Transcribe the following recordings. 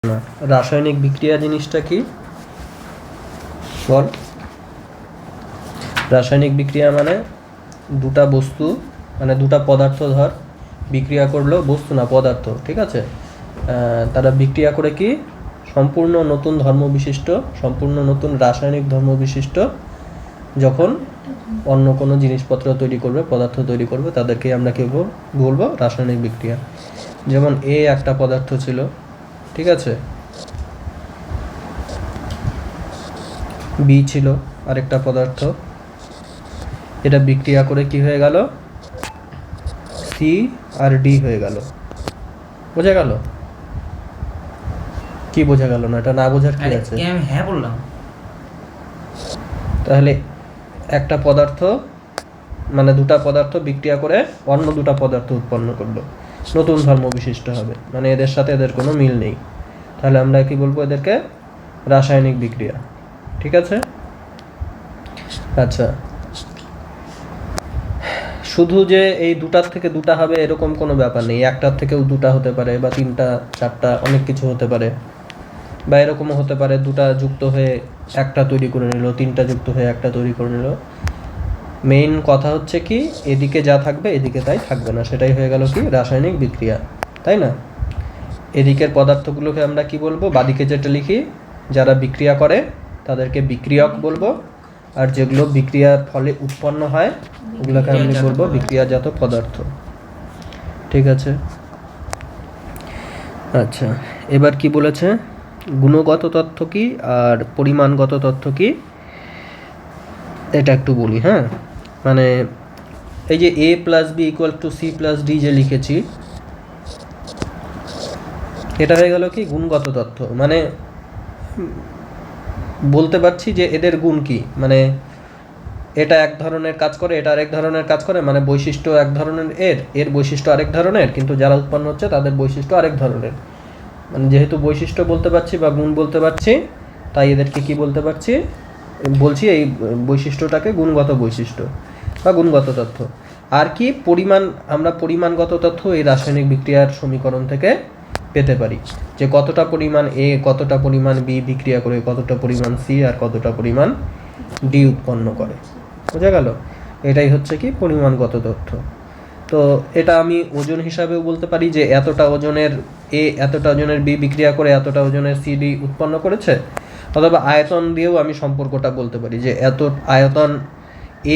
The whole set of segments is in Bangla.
না। রাসায়নিক বিক্রিয়া জিনিসটা কি বল? রাসায়নিক বিক্রিয়া মানে দুটা বস্তু, মানে দুটা পদার্থ ধর বিক্রিয়া করলো, বস্তু না পদার্থ, ঠিক আছে, তারা বিক্রিয়া করে কি সম্পূর্ণ নতুন ধর্ম বিশিষ্ট, সম্পূর্ণ নতুন রাসায়নিক ধর্ম বিশিষ্ট যখন অন্য কোনো জিনিসপত্র তৈরি করবে, পদার্থ তৈরি করবে, তাদেরকে আমরা কি বলবো? রাসায়নিক বিক্রিয়া। যেমন এ একটা পদার্থ ছিল, ঠিক আছে, বি ছিল আরেকটা পদার্থ, এটা বিক্রিয়া করে কি হয়ে গেল? সি আর ডি হয়ে গেল। বোঝা গেল? কি বোঝা গেল না? এটা না বোঝার কি আছে? হ্যাঁ বললাম। তাহলে একটা পদার্থ মানে দুটা পদার্থ বিক্রিয়া করে অন্য দুটা পদার্থ উৎপন্ন করলো, নতুন ধর্ম বিশিষ্ট হবে, মানে এদের সাথে এদের কোনো মিল নেই, তাহলে আমরা কি বলবো? এদেরকে রাসায়নিক বিক্রিয়া। ঠিক আছে? আচ্ছা, শুধু যে এই দুটার থেকে দুটা হবে এরকম কোনো ব্যাপার নেই, একটার থেকেও দুটা হতে পারে, বা তিনটা চারটা, অনেক কিছু হতে পারে, বা এরকমও হতে পারে দুটা যুক্ত হয়ে একটা তৈরি করে নিল, তিনটা যুক্ত হয়ে একটা তৈরি করে নিল। মেইন কথা হচ্ছে কি, এদিকে যা থাকবে এদিকে তাই থাকবে না, সেটাই হয়ে গেল কি? রাসায়নিক বিক্রিয়া, তাই না? এদিকের পদার্থগুলোকে আমরা কি বলবো? বাদিকে যেটা লিখি, যারা বিক্রিয়া করে তাদেরকে বিক্রিয়ক বলবো, আর যেগুলো বিক্রিয়ার ফলে উৎপন্ন হয় ওগুলোকে আমি বলবো বিক্রিয়াজাত পদার্থ। ঠিক আছে? আচ্ছা, এবার কি বলেছে? গুণগত তথ্য কি আর পরিমাণগত তথ্য কি এটা একটু বলি। হ্যাঁ, মানে এই যে a plus b equal to c plus d যে লিখেছি, এটা হয়ে গেল কি? গুণগত তথ্য। মানে বলতে পারছি যে এদের গুণ কি, মানে এটা এক ধরনের কাজ করে, এটা আরেক ধরনের কাজ করে, মানে বৈশিষ্ট্য এক ধরনের, এর বৈশিষ্ট্য আরেক ধরনের, কিন্তু যারা উৎপন্ন হচ্ছে তাদের বৈশিষ্ট্য আরেক ধরনের। মানে যেহেতু বৈশিষ্ট্য বলতে পারছি বা গুণ বলতে পারছি, তাই এদেরকে কি বলতে পারছি? বলছি এই বৈশিষ্ট্যটাকে গুণগত বৈশিষ্ট্য বা গুণগত তথ্য। আর কি পরিমাণ, আমরা পরিমাণগত তথ্য এই রাসায়নিক বিক্রিয়ার সমীকরণ থেকে পেতে পারি, যে কতটা পরিমাণ এ, কতটা পরিমাণ বি বিক্রিয়া করে কতটা পরিমাণ সি আর কতটা পরিমাণ ডি উৎপন্ন করে। বোঝা গেল? এটাই হচ্ছে কি পরিমাণগত তথ্য। তো এটা আমি ওজন হিসাবেও বলতে পারি যে এতটা ওজনের এ, এতটা ওজনের বি বিক্রিয়া করে এতটা ওজনের সি ডি উৎপন্ন করেছে, অথবা আয়তন দিয়েও আমি সম্পর্কটা বলতে পারি যে এত আয়তন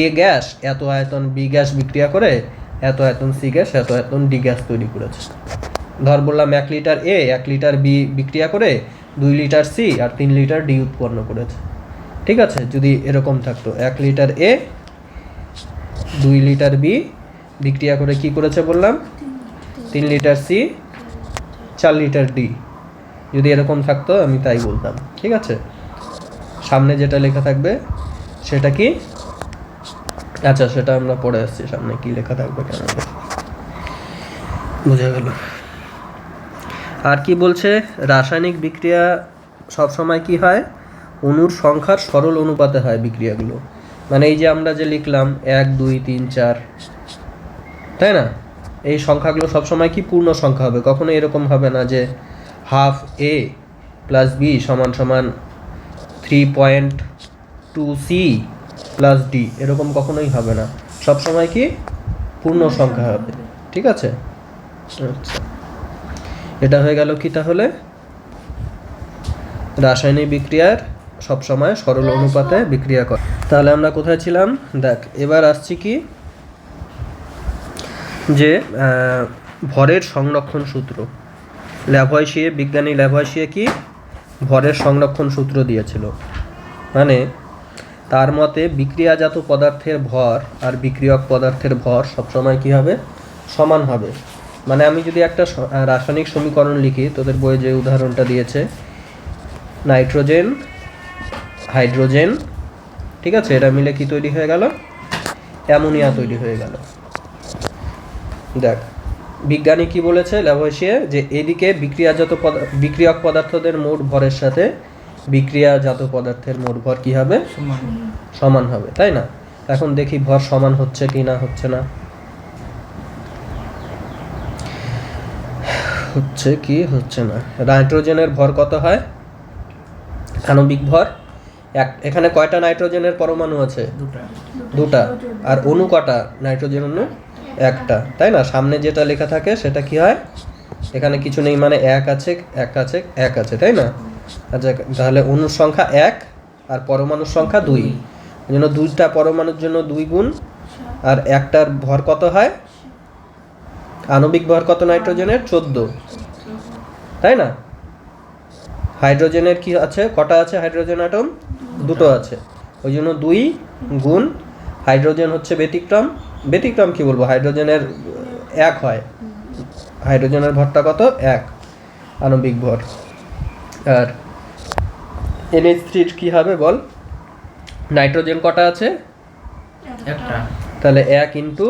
এ গ্যাস এত আয়তন বি গ্যাস বিক্রিয়া করে এত আয়তন সি গ্যাস এত আয়তন ডি গ্যাস তৈরি করেছে। ধর বললাম 1 লিটার এ 1 লিটার বি বিক্রিয়া করে 2 লিটার সি আর 3 লিটার ডি উৎপন্ন করেছে। ঠিক আছে? যদি এরকম থাকতো 1 লিটার এ 2 লিটার বি বিক্রিয়া করে কি করেছে বললাম? 3 লিটার সি 4 লিটার ডি, যদি এরকম থাকতো আমি তাই বলতাম। ঠিক আছে? সামনে যেটা লেখা থাকবে সেটা কি? আচ্ছা, সেটা আমরা পরে আসছি, সামনে কি লেখা থাকবে কেন। বুঝা গেল? আর কি বলছে? রাসায়নিক বিক্রিয়া সবসময় কি হয়? অণুর সংখ্যার সরল অনুপাতে হয় বিক্রিয়াগুলো। মানে এই যে আমরা যে লিখলাম 1 2 3 4, তাই না? এই সংখ্যাগুলো সবসময় কি পূর্ণ সংখ্যা হবে, কখনো এরকম হবে না যে হাফ এ প্লাস বি সমান সমান 3.2 সি প্লাস ডি, এরকম কখনোই হবে না, সবসময় কি পূর্ণ সংখ্যা হবে। ঠিক আছে? আচ্ছা, এটা হয়ে গেল কি তাহলে? রাসায়নিক বিক্রিয়ার সবসময় সরল অনুপাতে বিক্রিয়া করে। তাহলে আমরা কোথায় ছিলাম? দেখ, এবার আসছি কি যে ভরের সংরক্ষণ সূত্র। ল্যাভয়েশিয়ে, বিজ্ঞানী ল্যাভয়েশিয়ে কি ভরের সংরক্ষণ সূত্র দিয়েছিল। মানে তার মতে বিক্রিয়াজাত পদার্থের ভর আর বিক্রিয়ক পদার্থের ভর সবসময় কি হবে? সমান হবে। মানে আমি যদি একটা রাসায়নিক সমীকরণ লিখি, তোদের বইয়ে যে উদাহরণটা দিয়েছে, নাইট্রোজেন হাইড্রোজেন, ঠিক আছে, এটা মিলে কি তৈরি হয়ে গেল? অ্যামোনিয়া তৈরি হয়ে গেল। দেখ, বিজ্ঞানী কি বলেছে ল্যাভয়েশিয়ে, যে এদিকে বিক্রিয়ক পদার্থদের মোট ভরের সাথে বিক্রিয়াজাত পদার্থের মোট ভর কি হবে? সমান হবে, তাই না? এখন দেখি ভর সমান হচ্ছে কি না হচ্ছে না। হচ্ছে কি হচ্ছে না। নাইট্রোজেনের ভর কত হয়, আণবিক ভর এখানে কয়টা নাইট্রোজেনের পরমাণু আছে, দুটা। আর অণু কটা, নাইট্রোজেন অণু একটা, তাই না? সামনে যেটা লেখা থাকে সেটা কি হয়, এখানে কিছু নেই মানে এক আছে, তাই না? আচ্ছা, তাহলে অণুর সংখ্যা 1 আর পরমাণুর সংখ্যা 2, এই জন্য দুইটা পরমাণুর জন্য 2 গুণ। আর একটার ভর কত হয়, আণবিক ভর কত নাইট্রোজেনের, 14, তাই না? হাইড্রোজেনের কি আছে, কটা আছে হাইড্রোজেন অ্যাটম, দুটো আছে, ওই জন্য 2 গুণ। হাইড্রোজেন হচ্ছে ব্যতিক্রম কি বলবো, হাইড্রোজেনের 1 হয়, হাইড্রোজেনের ভরটা কত, 1 আণবিক ভর। আর NH3 কি হবে বল, নাইট্রোজেন কটা আছে, একটা, তাহলে 1 ইন্টু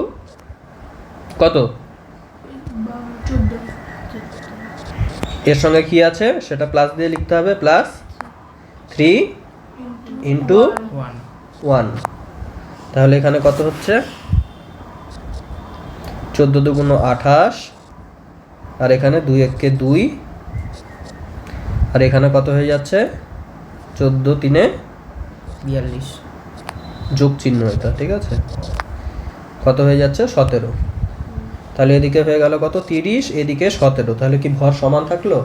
কত, 14, এর সঙ্গে কি আছে সেটা প্লাস দিয়ে লিখতে হবে, প্লাস 3 ইন্টু 1। তাহলে এখানে কত হচ্ছে, 14 দুগুণ 28, আর এখানে 2 একে 2, আর এখানে কত হয়ে যাচ্ছে, 14 3 42, যোগ চিহ্ন এটা, ঠিক আছে, কত হয়ে যাচ্ছে 17। তাহলে এদিকে হয়ে গেল কত, 30, এদিকে 17। তাহলে কি ভর সমান থাকলো,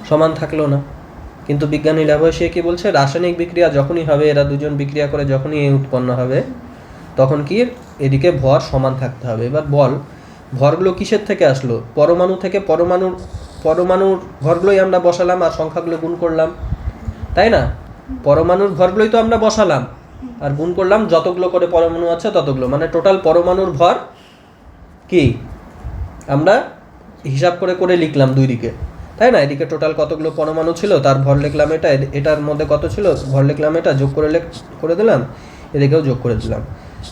সমান থাকলো না। কিন্তু বিজ্ঞানী ল্যাবরেটরি কি বলছে, রাসায়নিক বিক্রিয়া যখনই হবে, এরা দুজন বিক্রিয়া করে যখনই এ উৎপন্ন হবে, তখন কি এদিকে ভর সমান থাকতে হবে। এবার বল, ভরগুলো কিসের থেকে আসলো, পরমাণু থেকে। পরমাণুর ভরগুলোই আমরা বসালাম আর সংখ্যাগুলো গুণ করলাম, তাই না? পরমাণুর ভরগুলোই তো আমরা বসালাম আর গুণ করলাম, যতগুলো করে পরমাণু আছে ততগুলো, মানে টোটাল পরমাণুর ভর কি আমরা হিসাব করে করে লিখলাম দুই দিকে, তাই না? এদিকে টোটাল কতগুলো পরমাণু ছিল তার ভর লিখলাম এটা, এটার মধ্যে কত ছিল ভর লিখলাম এটা, যোগ করে দিলাম, এদিকেও যোগ করে দিলাম।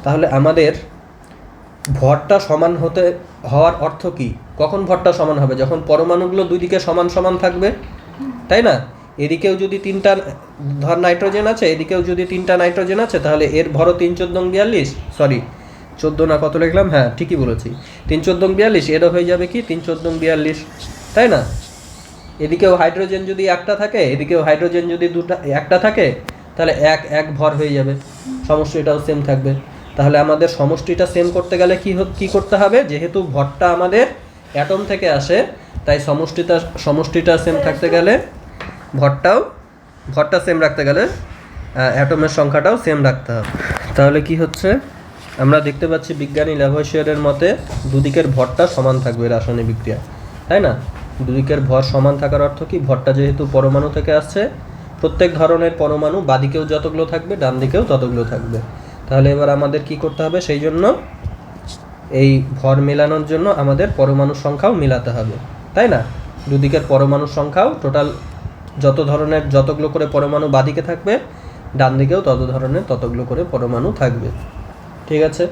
তাহলে আমাদের ভরটা সমান হওয়ার অর্থ কি, কখন ভরটা সমান হবে, যখন পরমাণুগুলো দুই দিকে সমান সমান থাকবে, তাই না? এদিকেও যদি 3টা ধর নাইট্রোজেন আছে, এদিকেও যদি 3টা নাইট্রোজেন আছে, তাহলে এর ভরও 3 14 42, সরি 14 না কত লিখলাম, হ্যাঁ ঠিকই বলেছি, 3 14 42, এরও হয়ে যাবে কি 3 14 42, তাই না? এদিকেও হাইড্রোজেন যদি একটা থাকে, এদিকেও হাইড্রোজেন যদি একটা থাকে, তাহলে এক ভর হয়ে যাবে, সমষ্টিটাও সেম থাকবে। তাহলে আমাদের সমষ্টিটা সেম করতে গেলে কি করতে হবে, যেহেতু ভরটা আমাদের অ্যাটম থেকে আসে, তাই সমষ্টিটা সেম থাকতে গেলে ভরটা সেম রাখতে গেলে অ্যাটমের সংখ্যাটাও সেম রাখতে হবে। তাহলে কি হচ্ছে, আমরা দেখতে পাচ্ছি বিজ্ঞানী ল্যাভোইসিয়ারের মতে দুদিকের ভরটা সমান থাকবে রাসায়নিক বিক্রিয়া, তাই না? দুদিকের ভর সমান থাকার অর্থ কি, ভরটা যেহেতু পরমাণু থেকে আসছে, প্রত্যেক ধরনের পরমাণু বাদিকেও যতগুলো থাকবে ডান দিকেও ততগুলো থাকবে। তাহলে এবার আমাদের কি করতে হবে, সেই জন্য এই ভর মেলানোর জন্য আমাদের পরমাণুর সংখ্যাও মেলাতে হবে, তাই না? দুদিকের পরমাণুর সংখ্যাও টোটাল যতগুলো করে পরমাণু বাদিকে থাকবে, ডান দিকেও ততগুলো করে পরমাণু থাকবে, ঠিক আছে?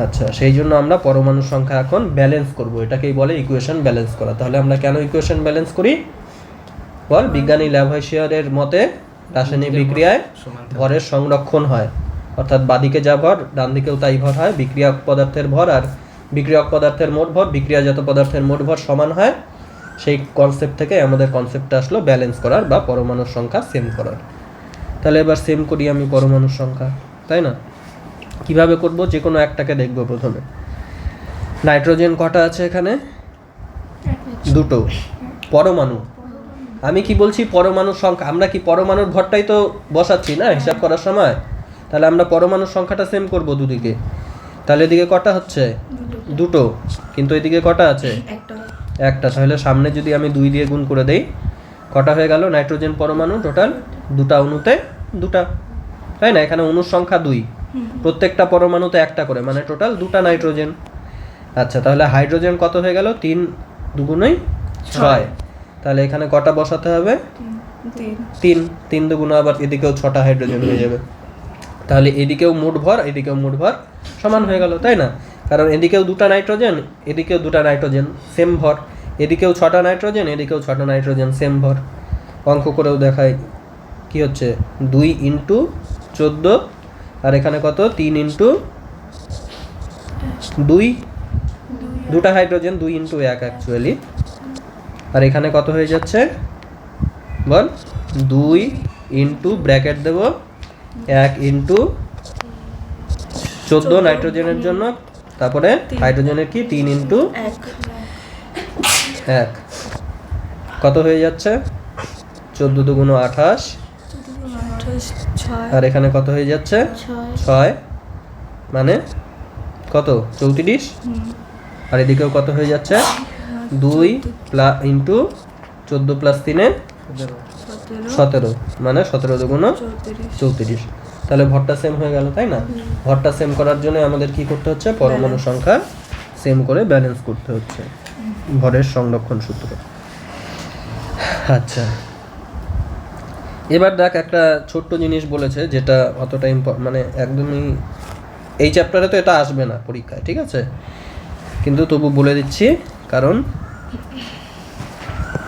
আচ্ছা, সেই জন্য আমরা পরমাণুর সংখ্যা এখন ব্যালেন্স করব, এটাকেই বলে ইকুয়েশন ব্যালেন্স করা। তাহলে আমরা কেন ইকুয়েশন ব্যালেন্স করি বল, বিজ্ঞানী ল্যাভোইসিয়ারের মতে রাসায়নিক বিক্রিয়ায় ভরের সংরক্ষণ হয়, অর্থাৎ বাদিকে যা ভর ডান দিকেও তাই ভর হয়। বিক্রিয়ক পদার্থের ভর আর বিক্রিয়ক পদার্থের মোট ভর, বিক্রিয়াজাত পদার্থের মোট ভর সমান হয়। সেই কনসেপ্ট থেকে আমাদের কনসেপ্টটা আসলো ব্যালেন্স করার বা পরমাণুর সংখ্যা সেম করার। তাহলে এবার সেম করি আমি পরমাণুর সংখ্যা, তাই না? কিভাবে করব, যে কোনো একটাকে দেখব প্রথমে। নাইট্রোজেন কটা আছে এখানে, দুটো পরমাণু। আমি কি বলছি, পরমাণুর সংখ্যা, আমরা কি পরমাণুর ভরটাই তো বসাচ্ছি না হিসাব করার সময়, তাহলে আমরা পরমাণুর সংখ্যাটা সেম করব দুদিকে। তাহলে এদিকে কটা হচ্ছে, দুটো, কিন্তু এদিকে কটা আছে, একটা। তাহলে সামনে যদি আমি 2 দিয়ে গুণ করে দেই, কটা হয়ে গেল, নাইট্রোজেন পরমাণু টোটাল দুটা অণুতে দুটা, তাই না? এখানে অণুর সংখ্যা 2, প্রত্যেকটা পরমাণুতে একটা করে, মানে টোটাল 2টা নাইট্রোজেন। আচ্ছা, তাহলে হাইড্রোজেন কত হয়ে গেল, 3 দুগুণই 6। তাহলে এখানে কটা বসাতে হবে, 3 দুগুণ, আবার এদিকেও 6টা হাইড্রোজেন হয়ে যাবে। তাহলে এদিকেও মোট ভর এদিকেও মোট ভর সমান হয়ে গেল, তাই না? কারণ এদিকেও 2টা নাইট্রোজেন, এদিকেও 2টা নাইট্রোজেন, সেম ভর। এদিকেও 6টা নাইট্রোজেন, এদিকেও 6টা নাইট্রোজেন, সেম ভর। অঙ্ক করেও দেখাই কি হচ্ছে, 2 ইন্টু 14, আর এখানে কত, 3 ইন্টু 2, দুটা হাইড্রোজেন 2 ইন্টু 1 অ্যাকচুয়ালি। আর এখানে কত হয়ে যাচ্ছে বল, 2 ইন্টু ব্র্যাকেট দেব 1 ইন্টু 14 নাইট্রোজেনের জন্য, তারপরে হাইড্রোজেনের কি 3 ইন্টু 1 কত হয়ে যাচ্ছে 14 দুগুণ 28, আর এখানে কত হয়ে যাচ্ছে 6 মানে কত 34, আর এদিকেও কত হয়ে যাচ্ছে 2 ইন্টু 14 প্লাস 3 17 মানে 17 দুগুণ 34। তাহলে ভরটা সেম হয়ে গেল, তাই না? ভরটা সেম করার জন্য আমাদের কি করতে হচ্ছে, পরমাণু সংখ্যা সেম করে ব্যালেন্স করতে হচ্ছে, ভরের সংরক্ষণ সূত্র। আচ্ছা, এবার দেখ একটা ছোট্ট জিনিস বলেছে যেটা অতটা মানে একদমই এই চ্যাপ্টারে তো এটা আসবে না পরীক্ষায়, ঠিক আছে, কিন্তু তবু বলে দিচ্ছি কারণ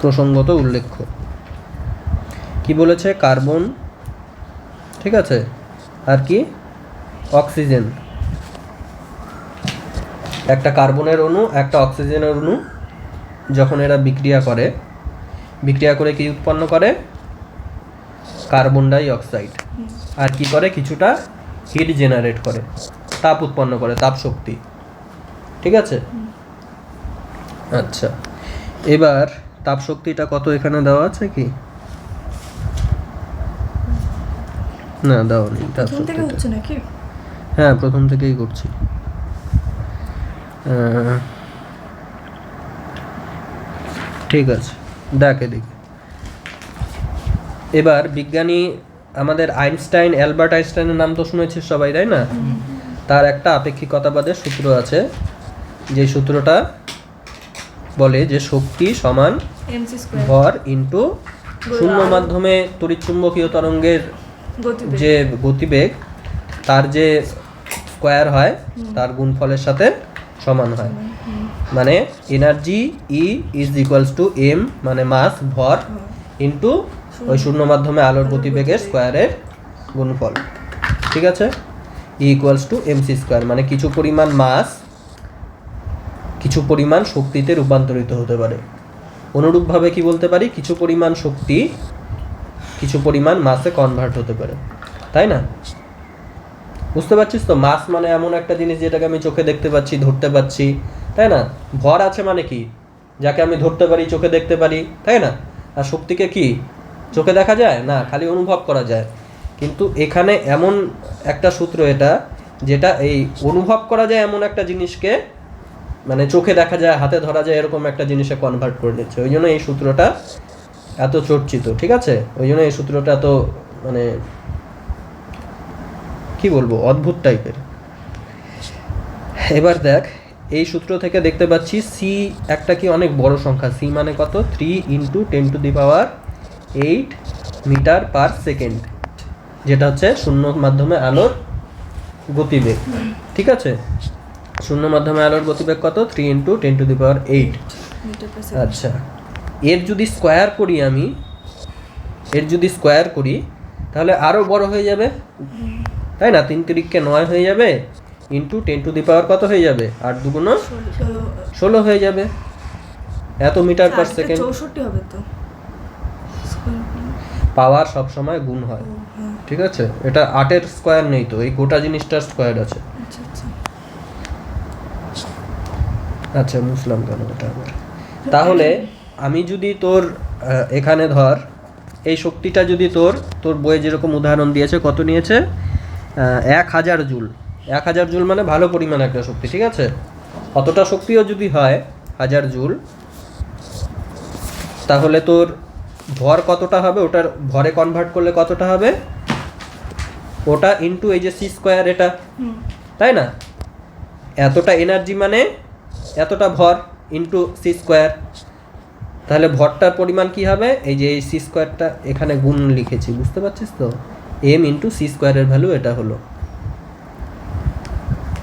প্রসঙ্গত উল্লেখ্য। কি বলেছে, কার্বন, ঠিক আছে, আর কি অক্সিজেন, একটা কার্বনের অণু একটা অক্সিজেনের অণু যখন এরা বিক্রিয়া করে কি উৎপন্ন করে, কার্বন ডাই অক্সাইড, আর কি করে কিছুটা হিট জেনারেট করে, তাপ উৎপন্ন করে, তাপ শক্তি, ঠিক আছে। আচ্ছা, এবার তাপ শক্তিটা কত এখানে দেওয়া আছে কি না, দেওয়া নেই তাপ শক্তিটা। হ্যাঁ, প্রথম থেকেই করছি। ঠিক আছে, দেখ এদিকে। এবার বিজ্ঞানী আমাদের আইনস্টাইন, অ্যালবার্ট আইনস্টাইনের নাম তো শুনেছিস সবাই, তাই না? তার একটা আপেক্ষিকতাবাদের সূত্র আছে, যে সূত্রটা বলে যে শক্তি সমান ভর ইন্টু শূন্য মাধ্যমে তড়িৎচুম্বকীয় তরঙ্গের যে গতিবেগ তার যে স্কোয়ার হয় তার গুণফলের সাথে সমান হয়। মানে energy e is equals to m মানে মাস ভর ইন্টু ওই শূন্য মাধ্যমে আলোর গতিবেগের স্কোয়ারের গুণফল, ঠিক আছে। ই ইকুয়ালস টু এমসি স্কোয়ার মানে কিছু পরিমাণ মাস কিছু পরিমাণ শক্তিতে রূপান্তরিত হতে পারে। অনুরূপভাবে কি বলতে পারি, কিছু পরিমাণ শক্তি কিছু পরিমাণ মাসে কনভার্ট হতে পারে, তাই না? বুঝতে পারছিস তো? মাস মানে এমন একটা জিনিস যেটাকে আমি চোখে দেখতে পাচ্ছি, ধরতে পাচ্ছি, তাই না? ভর আছে মানে কি, যাকে আমি ধরতে পারি, চোখে দেখতে পারি, তাই না? আর শক্তিকে কি চোখে দেখা যায় না, খালি অনুভব করা যায়। কিন্তু এখানে এমন একটা সূত্র এটা, যেটা এই অনুভব করা যায় এমন একটা জিনিসকে মানে চোখে দেখা যায়, হাতে ধরা যায় এরকম একটা জিনিসে কনভার্ট করে দিচ্ছে। ওই জন্য এই সূত্রটা এত চর্চিত, ঠিক আছে? ওই জন্য এই সূত্রটা এত মানে কি বলবো, অদ্ভুত টাইপের। এবার দেখ, এই সূত্র থেকে দেখতে পাচ্ছি সি একটা কি অনেক বড় সংখ্যা। সি মানে কত, 3 ইন্টু 10⁸ মিটার পার সেকেন্ড, যেটা হচ্ছে শূন্য মাধ্যমে আলোর গতিবেগ, ঠিক আছে। শূন্য মাধ্যমে আলোর গতিবেগ কত, 3 ইন্টু 10⁸। আচ্ছা, এর যদি স্কোয়ার করি তাহলে আরও বড় হয়ে যাবে, তাই না? 3 তিরিককে 9 হয়ে যাবে, ইন্টু 10⁻, কত হয়ে যাবে, 8 দুগুণ 16 হয়ে যাবে, এত মিটার পার সেকেন্ড। 64 হবে তো, পাওয়ার সব সময় গুণ হয়, ঠিক আছে। এটা 8-এর স্কোয়ার নেই তো, এই গোটা জিনিসটার স্কোয়ার আছে। আচ্ছা, বুঝলাম কেন এটা আবার। তাহলে আমি যদি তোর এখানে ধর এই শক্তিটা যদি তোর বইয়ে যেরকম উদাহরণ দিয়েছে, কত নিয়েছে, 1000 জুল। 1000 জুল মানে ভালো পরিমাণ একটা শক্তি, ঠিক আছে। অতটা শক্তিও যদি হয় 1000 জুল, তাহলে তোর ভর কতটা হবে, ওটার ভরে কনভার্ট করলে কতটা হবে, ওটা ইন্টু এই যে সি স্কোয়ার, এটা, তাই না? এতটা এনার্জি মানে এতটা ভর ইন্টু সি স্কোয়ার। তাহলে ভরটার পরিমাণ কি হবে, এই যে এই সি স্কোয়ারটা এখানে গুণ লিখেছি, বুঝতে পারছিস তো? এম ইন্টু সি স্কোয়ারের ভ্যালু এটা হলো।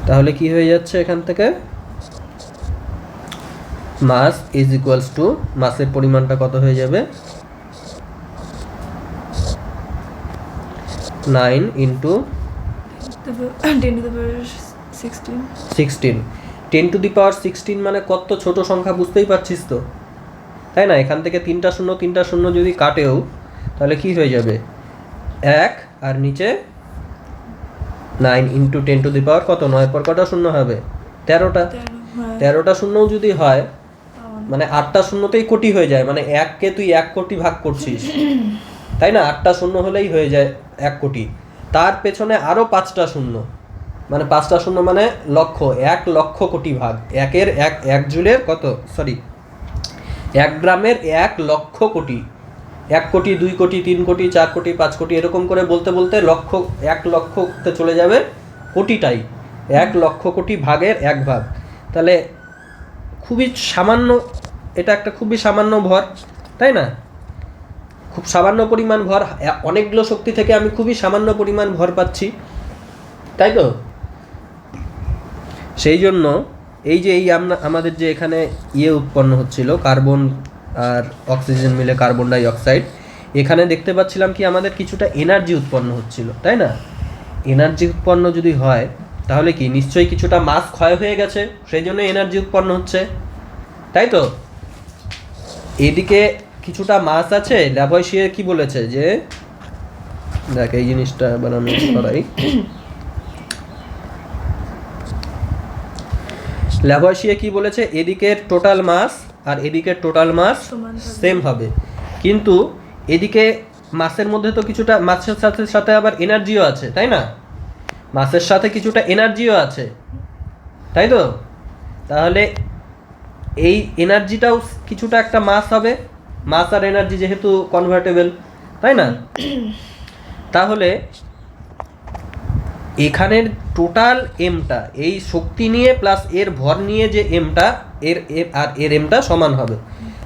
তাহলে কি হয়ে যাচ্ছে এখান থেকে, মাস ইজ ইকুয়ালস টু, মাসের পরিমাণটা কত হয়ে যাবে, 9 ইন্টু 10⁻16। 10⁻16 মানে কত ছোট সংখ্যা বুঝতেই পারছিস তো, তাই না? এখান থেকে তিনটা শূন্য যদি কাটেও তাহলে কি হয়ে যাবে, 1 আর নিচে 9 ইন্টু 10⁻, কত, 9 পর কটা শূন্য হবে, 13টা। 13টা শূন্যও যদি হয় মানে 8টা শূন্যতেই কোটি হয়ে যায়, মানে 1কে তুই 1 কোটি ভাগ করছিস, তাই না? 8টা শূন্য হলেই হয়ে যায় 1 কোটি। তার পেছনে আরো 5টা শূন্য, মানে 5টা শূন্য মানে লক্ষ, 1 লক্ষ কোটি ভাগ, 1 জুলের কত, সরি 1 গ্রামের 1 লক্ষ কোটি, 1 কোটি 2 কোটি 3 কোটি 4 কোটি 5 কোটি এরকম করে বলতে বলতে লক্ষ, 1 লক্ষতে চলে যাবে কোটিটাই, 1 লক্ষ কোটি ভাগের 1 ভাগ। তাহলে খুবই সামান্য, এটা একটা খুবই সামান্য ভর, তাই না? খুব সামান্য পরিমাণ ভর, অনেকগুলো শক্তি থেকে আমি খুবই সামান্য পরিমাণ ভর পাচ্ছি, তাই তো? সেই জন্য এই যে আমাদের যে এখানে উৎপন্ন হচ্ছিল, কার্বন আর অক্সিজেন মিলে কার্বন ডাই অক্সাইড, এখানে দেখতে পাচ্ছিলাম কি আমাদের কিছুটা এনার্জি উৎপন্ন হচ্ছিল, তাই না? এনার্জি উৎপন্ন যদি হয় তাহলে কি নিশ্চয়ই কিছুটা মাস ক্ষয় হয়ে গেছে, সেই জন্য এনার্জি উৎপন্ন হচ্ছে, তাই তো? এদিকে কিছুটা মাস আছে, ল্যাভয়েশিয়ার কি বলেছে যে, দেখ এই জিনিসটা বানানো করাই, ল্যাভয়েশিয়ার কি বলেছে, এদিকের টোটাল মাস আর এদিকের টোটাল মাস সেম হবে, কিন্তু এদিকে মাসের মধ্যে তো কিছুটা, মাসের সাথে সাথে আবার এনার্জিও আছে, তাই না? মাসের সাথে কিছুটা এনার্জিও আছে, তাই তো? তাহলে এই এনার্জিটাও কিছুটা একটা মাস হবে, মাস আর এনার্জি যেহেতু কনভার্টেবল, তাই না? তাহলে এখানের টোটাল এমটা, এই শক্তি নিয়ে প্লাস এর ভর নিয়ে যে এমটা, এর এমটা সমান হবে।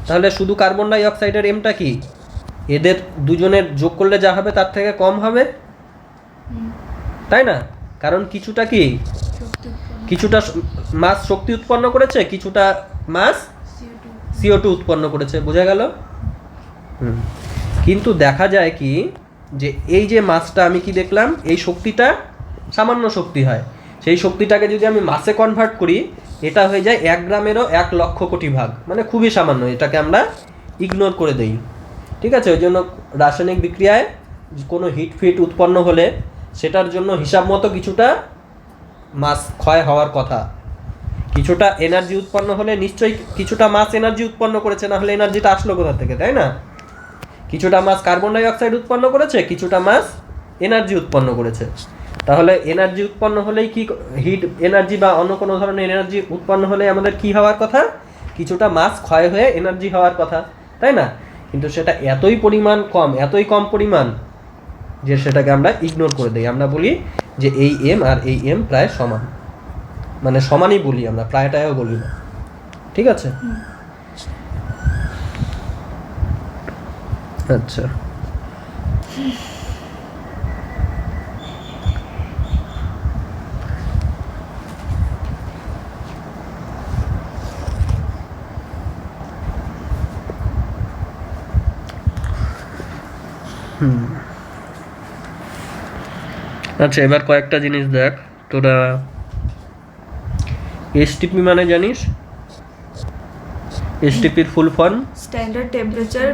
তাহলে শুধু কার্বন ডাই অক্সাইডের এমটা কি, এদের দুজনের যোগ করলে যা হবে তার থেকে কম হবে, তাই না? কারণ কিছুটা কি, কিছুটা মাস শক্তি উৎপন্ন করেছে, কিছুটা মাস CO2 উৎপন্ন করেছে, বোঝা গেল? কিন্তু দেখা যায় কি যে এই যে মাসটা আমি কি দেখলাম, এই শক্তিটা সামান্য শক্তি হয়, সেই শক্তিটাকে যদি আমি মাসে কনভার্ট করি, এটা হয়ে যায় 1 গ্রামেরও 1 লক্ষ কোটি ভাগ, মানে খুবই সামান্য, এটাকে আমরা ইগনোর করে দেই, ঠিক আছে? ওই জন্য রাসায়নিক বিক্রিয়ায় কোনো হিট উৎপন্ন হলে সেটার জন্য হিসাব মতো কিছুটা মাস ক্ষয় হওয়ার কথা, কিছুটা এনার্জি উৎপন্ন হলে নিশ্চয়ই কিছুটা মাস এনার্জি উৎপন্ন করেছে, না হলে এনার্জিটা আসলো কোথা থেকে, তাই না? কিছুটা মাস কার্বন ডাই অক্সাইড উৎপন্ন করেছে, কিছুটা মাস এনার্জি উৎপন্ন করেছে, তাহলে এনার্জি উৎপন্ন হলেই কি, হিট এনার্জি বা অন্য কোনো ধরনের এনার্জি উৎপন্ন হলে আমাদের কি হওয়ার কথা, কিছুটা মাস ক্ষয় হয়ে এনার্জি হওয়ার কথা, তাই না? কিন্তু সেটা এতই কম পরিমাণ যে সেটাকে আমরা ইগনোর করে দিই, আমরা বলি যে এই এম আর এই এম প্রায় সমান, মানে সমানই বলি আমরা, প্রায়টাও বলি না, ঠিক আছে? আচ্ছা, আচ্ছা এবার কয়েকটা জিনিস দেখ, তোরা এসটিপি মানে জানিস? এসটিপির full form standard temperature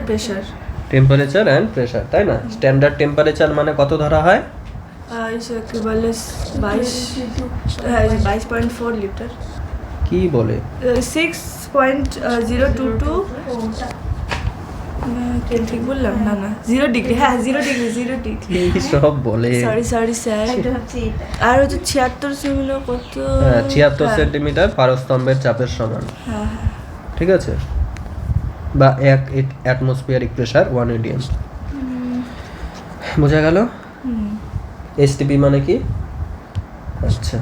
and pressure, তাই না? স্ট্যান্ডার্ড টেম্পারেচার মানে কত ধরা হয়? is equivalent 22.4 litre. কি বলে? 6.022 ঠিক বললাম? না 0 ডিগ্রি, হ্যাঁ 0 ডিগ্রি সব বলে, সরি স্যার। আর হচ্ছে 76 সেমিলো কত, 76 সেন্টিমিটার পারস্তম্ভের চাপের সমান, হ্যাঁ ঠিক আছে? বা 1 অ্যাটমসফিয়ারিক প্রেসার 1 atm, বোঝা গেল? এসটিপি মানে কি? আচ্ছা,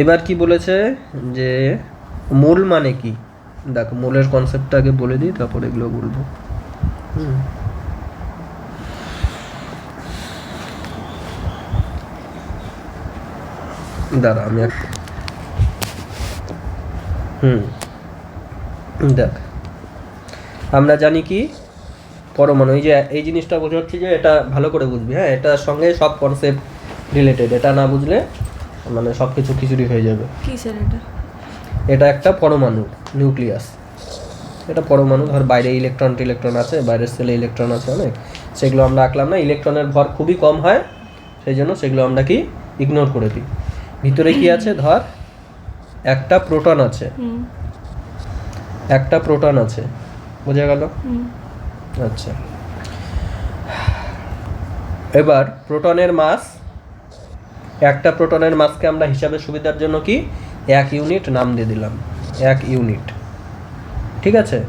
এবার কি বলেছে যে মোল মানে কি? দেখো মোলের কনসেপ্টটা আগে বলে দিই, তারপর এগুলো বলবো। দাঁড়া আমি দেখ, আমরা জানি কি পরমাণু, এই জিনিসটা বোঝাচ্ছি যে এটা ভালো করে বুঝবি, হ্যাঁ? এটার সঙ্গে সব কনসেপ্ট রিলেটেড, এটা না বুঝলে মানে সব কিছু খিচুড়ি হয়ে যাবে। কি স্যার এটা? এটা একটা পরমাণু নিউক্লিয়াস, এটা পরমাণু। ধর বাইরে ইলেকট্রন আছে, বাইরের সেলে ইলেকট্রন আছে অনেক, সেগুলো আমরা আঁকলাম না। ইলেকট্রনের ভর খুবই কম হয়, সেই জন্য সেগুলো আমরা কি ইগনোর করে দিই। ভিতরে কি আছে, ধর একটা প্রোটন আছে, একটা প্রোটন আছে, বোঝা গেল? আচ্ছা, এবার প্রোটনের মাস, একটা প্রোটনের মাসকে আমরা হিসাবের সুবিধার জন্য কি 1 ইউনিট নাম দিয়ে দিলাম, 1 ইউনিট, ঠিক আছে?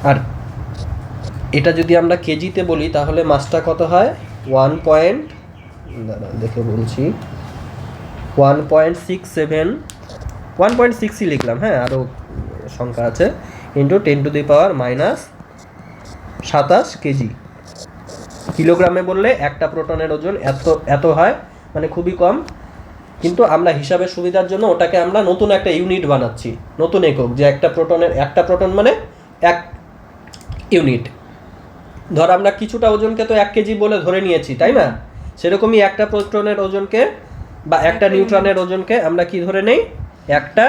আর এটা যদি আমরা কেজিতে বলি তাহলে মাসটা কত হয়, 1.6 লিখলাম, হ্যাঁ আরও সংখ্যা আছে, ইন্টু 10⁻⁻27 কেজি। কিলোগ্রামে বললে একটা প্রোটনের ওজন এত হয়, মানে খুবই কম। কিন্তু আমরা হিসাবের সুবিধার জন্য ওটাকে আমরা নতুন একটা ইউনিট বানাচ্ছি, নতুন একক, যে একটা প্রোটন মানে 1 ইউনিট। ধর আমরা কিছুটা ওজনকে তো 1 কেজি বলে ধরে নিয়েছি, তাই না? সেরকমই একটা প্রোটনের ওজনকে বা একটা নিউট্রনের ওজনকে আমরা কি ধরে নেই, একটা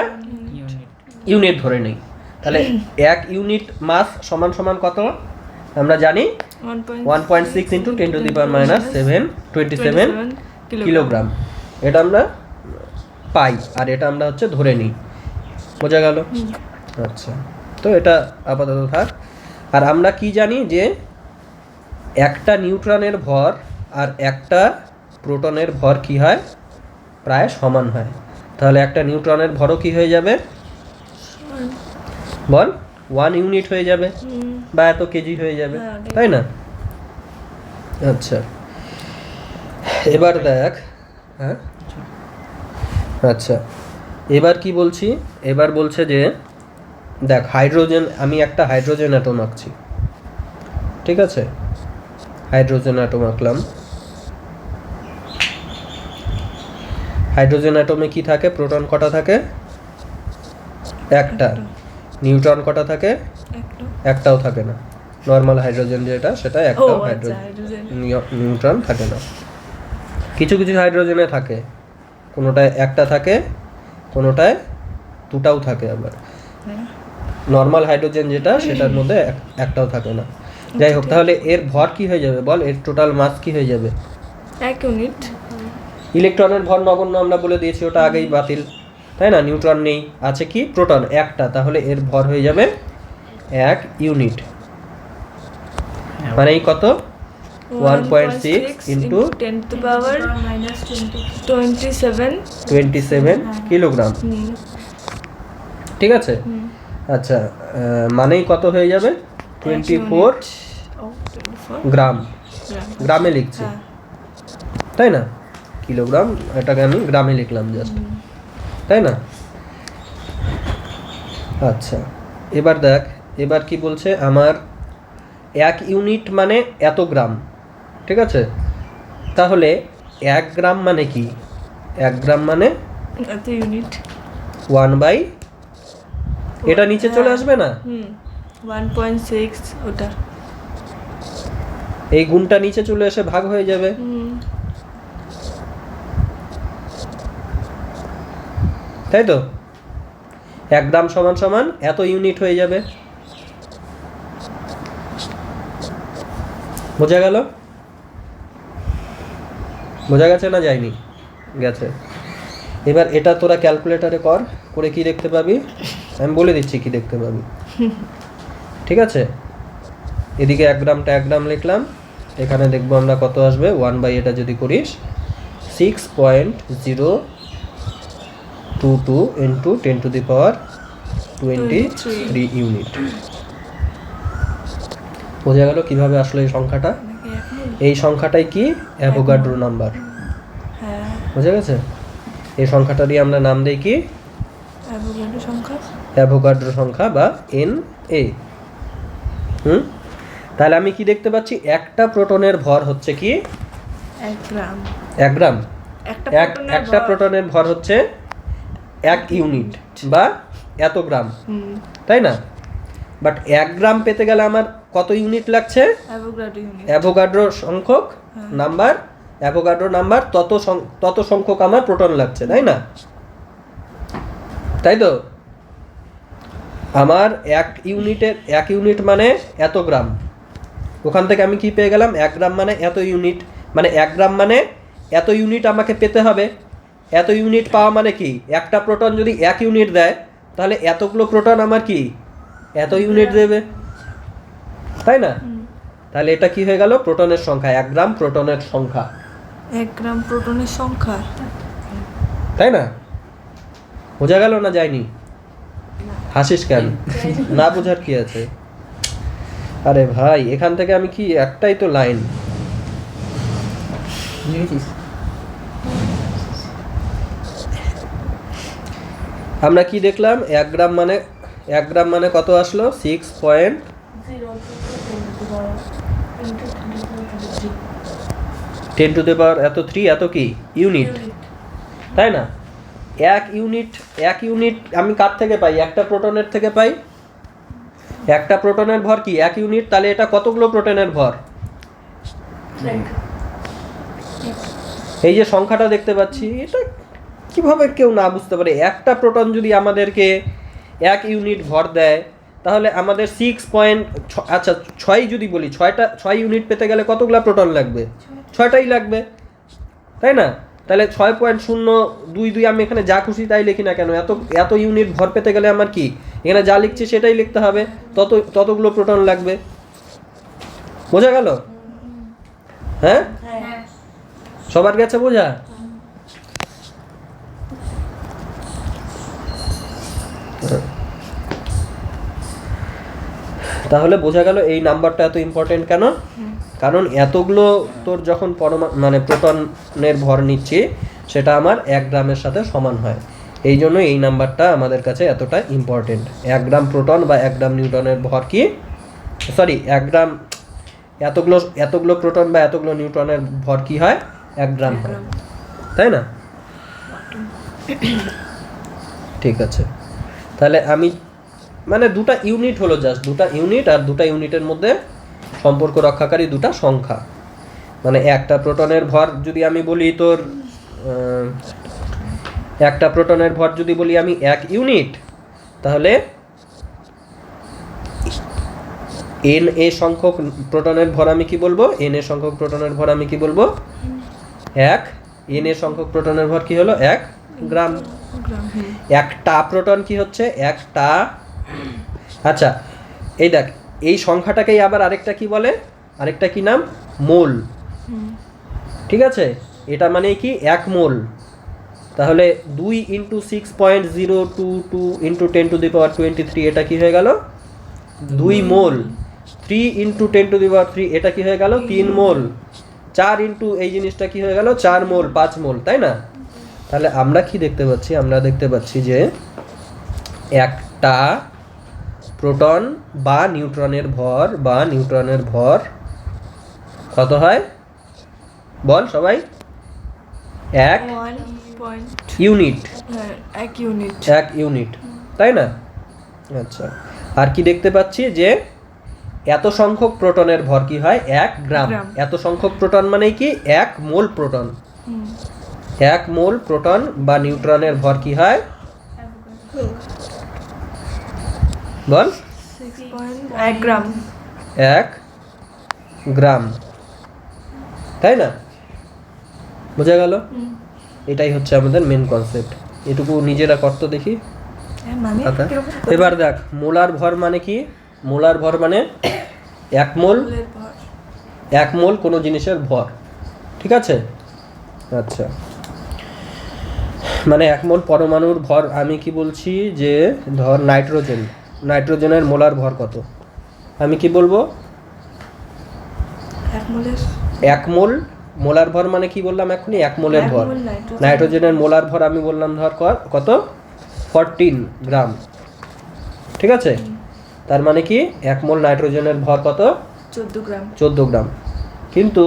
ইউনিট ধরে নেই। তাহলে 1 ইউনিট মাস সমান সমান কত আমরা জানি, 1.6 ইন্টু 10⁻⁻27 কিলোগ্রাম। এটা আমরা পাই, আর এটা আমরা হচ্ছে ধরে নিই, বোঝা গেল? আচ্ছা, তো এটা আপাতত থাক। আর আমরা কি জানি যে একটা নিউট্রনের ভর আর একটা প্রোটনের ভর কি হয়, প্রায় সমান হয়। তাহলে একটা নিউট্রনের ভরও কি হয়ে যাবে বল, 1 ইউনিট হয়ে যাবে বা এত কেজি হয়ে যাবে, তাই না? আচ্ছা, এবার দেখ, হ্যাঁ আচ্ছা, এবার কি বলছি, এবার বলছে যে দেখ হাইড্রোজেন, আমি একটা হাইড্রোজেন অ্যাটম আঁকছি, ঠিক আছে? হাইড্রোজেন অ্যাটম আঁকলাম। হাইড্রোজেন অ্যাটমে কি থাকে, প্রোটন কটা থাকে, একটা। নিউট্রন কটা থাকে, একটাও থাকে না। নর্মাল হাইড্রোজেন যেটা, সেটা একটাও নিউট্রন থাকে না। কিছু কিছু হাইড্রোজেনে থাকে, কোনোটায় একটা থাকে, কোনোটায় দুটাও থাকে। আবার নর্মাল হাইড্রোজেন যেটা, সেটার মধ্যে একটাও থাকে না। যাই হোক, তাহলে এর ভর কি হয়ে যাবে বল, এর টোটাল মাস কি হয়ে যাবে, 1 ইউনিট। ইলেকট্রনের ভর নগণ্য আমরা বলে দিয়েছি, ওটা আগেই বাতিল, তাই না? নিউট্রন নেই, আছে কি প্রোটন একটা, তাহলে এর ভর হয়ে যাবে 1 ইউনিট। মানে এই কত, 1.6 ইন্টু 10⁻⁻27 কিলোগ্রাম, ঠিক আছে? আচ্ছা, মানেই কত হয়ে যাবে, 24 গ্রাম। গ্রামে লিখছি, তাই না? কিলোগ্রাম, এটাকে আমি গ্রামে লিখলাম জাস্ট, তাই না? আচ্ছা, এবার দেখ, এবার কি বলছে, আমার 1 ইউনিট মানে এত গ্রাম, ঠিক আছে? তাহলে 1 গ্রাম মানে কি, 1 গ্রাম মানে এত ইউনিট, 1/, এটা নিচে চলে আসবে না, 1.6, ওটা এই গুণটা নিচে চলে এসে ভাগ হয়ে যাবে, তাই তো? 1 গ্রাম সমান সমান এত ইউনিট হয়ে যাবে, বোঝা গেল? বোঝা গেছে না যায়নি? গেছে। এবার এটা তোরা ক্যালকুলেটরে করে কি দেখতে পাবি, আমি বলে দিচ্ছি কি দেখতে পাবি, ঠিক আছে? এদিকে 1 গ্রামটা 1 গ্রাম লিখলাম, এখানে দেখবো আমরা কত আসবে, 1/, এটা যদি করিস 6.022 ইন্টু 10⁻23 ইউনিট। বোঝা গেল কিভাবে আসলো এই সংখ্যাটা? এই সংখ্যাটাই কি, অ্যাভোগাড্রো নাম্বার, বোঝা গেছে? এই সংখ্যাটা দিয়ে আমরা নাম দেই কি, অ্যাভোগাড্রো সংখ্যা বা NA। তাহলে আমি কি দেখতে পাচ্ছি, একটা প্রোটনের ভর হচ্ছে কি 1 গ্রাম। 1 গ্রাম, একটা প্রোটনের ভর হচ্ছে 1 ইউনিট বা এত গ্রাম, তাই না? বাট 1 গ্রাম পেতে গেলে আমার কত ইউনিট লাগছে, অ্যাভোগাড্রো সংখ্যক নাম্বার, অ্যাভোগাড্রো নাম্বার তত সংখ্যক আমার প্রোটন লাগছে, তাই না? তাই তো? আমার এক ইউনিট মানে এত গ্রাম, ওখান থেকে আমি কি পেয়ে গেলাম, 1 গ্রাম মানে এত ইউনিট, মানে 1 গ্রাম মানে এত ইউনিট আমাকে পেতে হবে। এত ইউনিট পাওয়া মানে কি, একটা প্রোটন যদি 1 ইউনিট দেয় তাহলে এতগুলো প্রোটন আমার কি এত ইউনিট দেবে, তাই না? তাহলে এটা কি হয়ে গেল, প্রোটনের সংখ্যা, 1 গ্রাম প্রোটনের সংখ্যা, 1 গ্রাম প্রোটনের সংখ্যা। তাই না? বোঝা গেল না যায়নি? হাসিস কেন? না বোঝার কি আছে? আরে ভাই এখান থেকে আমি কি একটাই তো লাইন, লিখেছিস? আমরা কি দেখলাম, 1 গ্রাম মানে কত আসলো, 6.0 10 টু দি পাওয়ার এত 3 এত কি ইউনিট, তাই না? 1 ইউনিট আমি কার থেকে পাই, একটা প্রোটনের থেকে পাই। একটা প্রোটনের ভর কি 1 ইউনিট, তাহলে এটা কতগুলো প্রোটনের ভর, এই যে সংখ্যাটা দেখতে পাচ্ছি, এটা কিভাবে কেউ না বুঝতে পারে, একটা প্রোটন যদি আমাদেরকে 1 ইউনিট ভর দেয় তাহলে আমাদের 6 যদি বলি, 6 ইউনিট পেতে গেলে কতগুলো প্রোটন লাগবে, 6টাই লাগবে, তাই না? তাহলে 6.022 আমি এখানে যা খুশি তাই লিখি না কেন, এত ইউনিট ভর পেতে গেলে আমার কি এখানে যা লিখছি সেটাই লিখতে হবে, ততগুলো প্রোটন লাগবে। বোঝা গেল? হ্যাঁ, সবার কাছে বোঝা? তাহলে বোঝা গেল এই নাম্বারটা এত ইম্পর্টেন্ট কেন, কারণ এতগুলো তোর যখন মানে প্রোটনের ভর নিচ্ছি সেটা আমার 1 গ্রামের সাথে সমান হয়, এই জন্য এই নাম্বারটা আমাদের কাছে এতটা ইম্পর্টেন্ট। 1 গ্রাম প্রোটন বা 1 গ্রাম নিউটনের ভর কি, সরি 1 গ্রাম এতগুলো প্রোটন বা এতগুলো নিউটনের ভর কি হয়, 1 গ্রাম হয়, তাই না? ঠিক আছে, তাহলে আমি মানে 2টা ইউনিট হলো, জাস্ট 2টা ইউনিট, আর 2টা ইউনিটের মধ্যে সম্পর্ক রক্ষাকারী 2টা সংখ্যা। মানে একটা প্রোটনের ভর যদি আমি বলি তোর একটা প্রোটনের ভর যদি বলি আমি 1 ইউনিট, তাহলে n এ সংখ্যক প্রোটনের ভর আমি কি বলবো, n এ সংখ্যক প্রোটনের ভর আমি কি বলবো, 1 n এ সংখ্যক প্রোটনের ভর কি হলো 1 গ্রাম। একটা প্রোটন কি হচ্ছে, একটা, আচ্ছা এই দেখ এই সংখ্যাটাকেই আবার আরেকটা কি বলে, আরেকটা কি নাম, মোল। ঠিক আছে, এটা মানে কি 1 মোল, তাহলে 2 × 6.022 × 10 টু দি পাওয়ার 23 এটা কি হয়ে গেল 2 মোল। 3 × 10 টু দি পাওয়ার 3 এটা কি হয়ে গেল 3 মোল। 4 ইন্টু এই জিনিসটা কি হয়ে গেল 4 মোল, 5 মোল, তাই না? তাহলে আমরা কি দেখতে পাচ্ছি, আমরা দেখতে পাচ্ছি যে একটা প্রোটন বা নিউট্রনের ভর কত হয় বল সবাই, 1 ইউনিট, 1 ইউনিট, তাই না? আচ্ছা, আর কি দেখতে পাচ্ছি যে এত সংখ্যক প্রোটনের ভর কি হয় 1 গ্রাম। এত সংখ্যক প্রোটন মানে কি 1 মোল প্রোটন, 1 মোল প্রোটন বা নিউট্রনের ভর কি হয় বল, 1 গ্রাম, 1 গ্রাম, তাই না? বোঝা গেল? এটাই হচ্ছে আমাদের মেন কনসেপ্ট। এটুকু নিজেরা করতে দেখি। এবার দেখ মোলার ভর মানে কি, মোলার ভর মানে 1 মোল, 1 মোল কোনো জিনিসের ভর, ঠিক আছে? আচ্ছা, মানে 1 মোল পরমাণুর ভর। আমি কি বলছি যে ধর নাইট্রোজেনের মোলার ভর কত, আমি কি বলবো 1 মোল। মোলার ভর মানে কি বললাম এখনই, 1 মোলের ভর। নাইট্রোজেনের মোলার ভর আমি বললাম ধর কত 14 গ্রাম, ঠিক আছে? তার মানে কি 1 মোল নাইট্রোজেনের ভর কত 14 গ্রাম। কিন্তু